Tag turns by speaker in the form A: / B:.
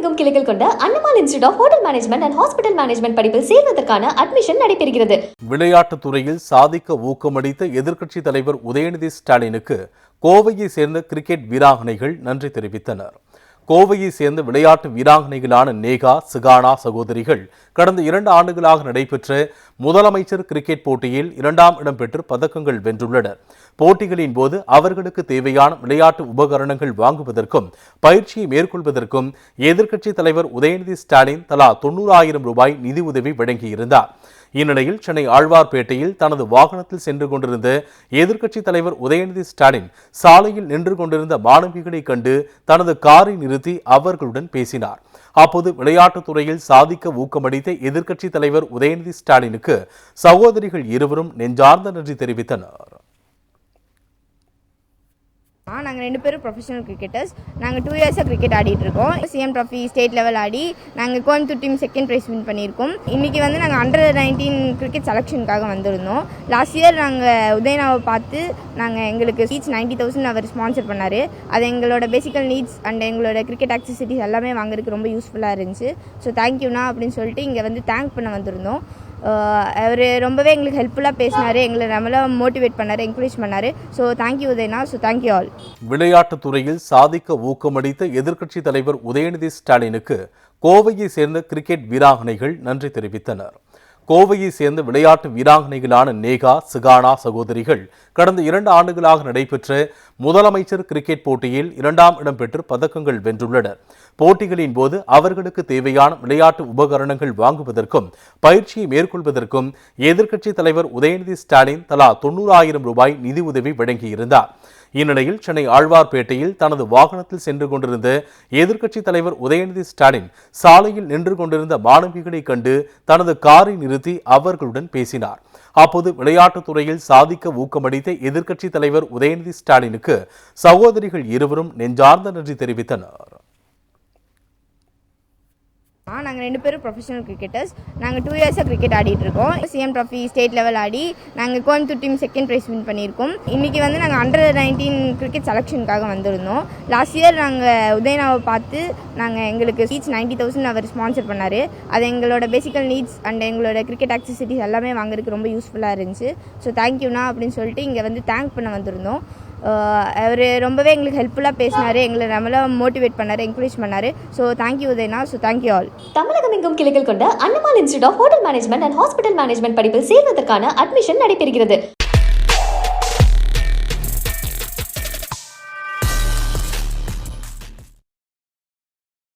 A: தமிழகமெங்கும் கிளைகள் கொண்ட Annamal institute of hotel management and hospital management படிப்பில் சேர்வதற்கான அட்மிஷன் நடைபெறுகிறது.
B: விளையாட்டுத் துறையில் சாதிக்க ஊக்கமளித்த எதிர்க்கட்சித் தலைவர் உதயநிதி ஸ்டாலினுக்கு கோவையை சேர்ந்த கிரிக்கெட் வீராங்கனைகள் நன்றி தெரிவித்தனர். கோவையை சேர்ந்த விளையாட்டு வீராங்கனைகளான நேகா, சிகானா சகோதரிகள் கடந்த 2 ஆண்டுகளாக நடைபெற்ற முதலமைச்சர் கிரிக்கெட் போட்டியில் 2ஆம் இடம் பெற்று பதக்கங்கள் வென்றுள்ளனர். போட்டிகளின் போது அவர்களுக்கு தேவையான விளையாட்டு உபகரணங்கள் வாங்குவதற்கும் பயிற்சியை மேற்கொள்வதற்கும் எதிர்க்கட்சித் தலைவர் உதயநிதி ஸ்டாலின் தலா 90,000 ரூபாய் நிதி உதவி வழங்கியிருந்தார். இந்நிலையில் சென்னை ஆழ்வார்பேட்டையில் தனது வாகனத்தில் சென்று கொண்டிருந்த எதிர்க்கட்சித் தலைவர் உதயநிதி ஸ்டாலின் சாலையில் நின்று கொண்டிருந்த மாணவிகளை கண்டு தனது காரை நிறுத்தி அவர்களுடன் பேசினார். அப்போது விளையாட்டுத் துறையில் சாதிக்க ஊக்கமளித்த எதிர்க்கட்சித் தலைவர் உதயநிதி ஸ்டாலினுக்கு சகோதரிகள் இருவரும் நெஞ்சார்ந்த நன்றி தெரிவித்தனர்.
C: நாங்கள் 2 பேரும் ப்ரொஃபஷனல் கிரிக்கெட்டர்ஸ். நாங்கள் 2 இயர்ஸாக கிரிக்கெட் ஆடிட்டு இருக்கோம். சிஎம் ட்ராஃபி ஸ்டேட் லெவல் ஆடி நாங்கள் Coimbatore team 2nd prize win பண்ணியிருக்கோம். இன்றைக்கி நாங்கள் அண்டர்-19 கிரிக்கெட் செலெக்ஷனுக்காக வந்திருந்தோம். லாஸ்ட் இயர் நாங்கள் உதயனாவை பார்த்து எங்களுக்கு ஈச் 90,000 அவர் ஸ்பான்சர் பண்ணார். அது எங்களோட பேசிக்கல் நீட்ஸ் அண்ட் எங்களோட கிரிக்கெட் ஆக்சசிட்டிஸ் எல்லாமே வாங்குறதுக்கு ரொம்ப யூஸ்ஃபுல்லாக இருந்துச்சு. ஸோ தேங்க்யூண்ணா அப்படின்னு சொல்லிட்டு இங்கே தேங்க் பண்ண வந்திருந்தோம். அவர் ரொம்பவே எங்களுக்கு ஹெல்ப்ஃபுல்லாக பேசினார், எங்களை நம்மள மோட்டிவேட் பண்ணார், என்கரேஜ் பண்ணார். So thank you Udhayana. So thank you all.
B: விளையாட்டுத் துறையில் சாதிக்க ஊக்கமளித்த எதிர்க்கட்சித் தலைவர் உதயநிதி ஸ்டாலினுக்கு கோவையை சேர்ந்த கிரிக்கெட் வீராங்கனைகள் நன்றி தெரிவித்தனர். கோவையை சேர்ந்த விளையாட்டு வீராங்கனைகளான நேகா, சிகானா சகோதரிகள் கடந்த 2 ஆண்டுகளாக நடைபெற்ற முதலமைச்சர் கிரிக்கெட் போட்டியில் 2ஆம் இடம் பெற்று பதக்கங்கள் வென்றுள்ளனர். போட்டிகளின் போது அவர்களுக்கு தேவையான விளையாட்டு உபகரணங்கள் வாங்குவதற்கும் பயிற்சியை மேற்கொள்வதற்கும் எதிர்க்கட்சித் தலைவர் உதயநிதி ஸ்டாலின் தலா 90,000 ரூபாய் நிதி உதவி வழங்கியிருந்தார். இந்நிலையில் சென்னை ஆழ்வார்பேட்டையில் தனது வாகனத்தில் சென்று கொண்டிருந்த எதிர்க்கட்சித் தலைவர் உதயநிதி ஸ்டாலின் சாலையில் நின்று கொண்டிருந்த மாணவிகளை கண்டு தனது காரை நிறுத்தி அவர்களுடன் பேசினார். அப்போது விளையாட்டுத் துறையில் சாதிக்க ஊக்கமளித்த எதிர்க்கட்சித் தலைவர் உதயநிதி ஸ்டாலினுக்கு சகோதரிகள் இருவரும் நெஞ்சார்ந்த நன்றி தெரிவித்தனர்.
C: நாங்கள் 2 பேரும் ப்ரொஃபஷனல் கிரிக்கெட்டர்ஸ். நாங்கள் 2 இயர்ஸாக கிரிக்கெட் ஆடிட்டு இருக்கோம். சிஎம் ட்ராஃபி ஸ்டேட் லெவல் ஆடி நாங்கள் Coimbatore team 2nd prize win பண்ணியிருக்கோம். இன்றைக்கி நாங்கள் அண்டர்-19 கிரிக்கெட் செலெக்ஷனுக்காக வந்திருந்தோம். லாஸ்ட் இயர் நாங்கள் உதயனாவை பார்த்து எங்களுக்கு ஈச் 90,000 அவர் ஸ்பான்சர் பண்ணார். அது எங்களோட பேசிக்கல் நீட்ஸ் அண்ட் எங்களோட கிரிக்கெட் ஆக்சசிட்டிஸ் எல்லாமே வாங்குறதுக்கு ரொம்ப யூஸ்ஃபுல்லாக இருந்துச்சு. ஸோ தேங்க்யூண்ணா அப்படின்னு சொல்லிட்டு இங்கே தேங்க் பண்ண வந்திருந்தோம். அவர் ரொம்பவே எங்களுக்கு ஹெல்ப்ஃபுல்லாக பேசினார், எங்களை நம்மள மோட்டிவேட் பண்ணார், என்கரேஜ் பண்ணார். So thank you Udhayana. So thank you all.
A: தமிழகமெங்கும் கிளைகள் கொண்ட Annamal institute of hotel management and hospital management படிப்பில் சேர்வதற்கான அட்மிஷன் நடைபெறுகிறது.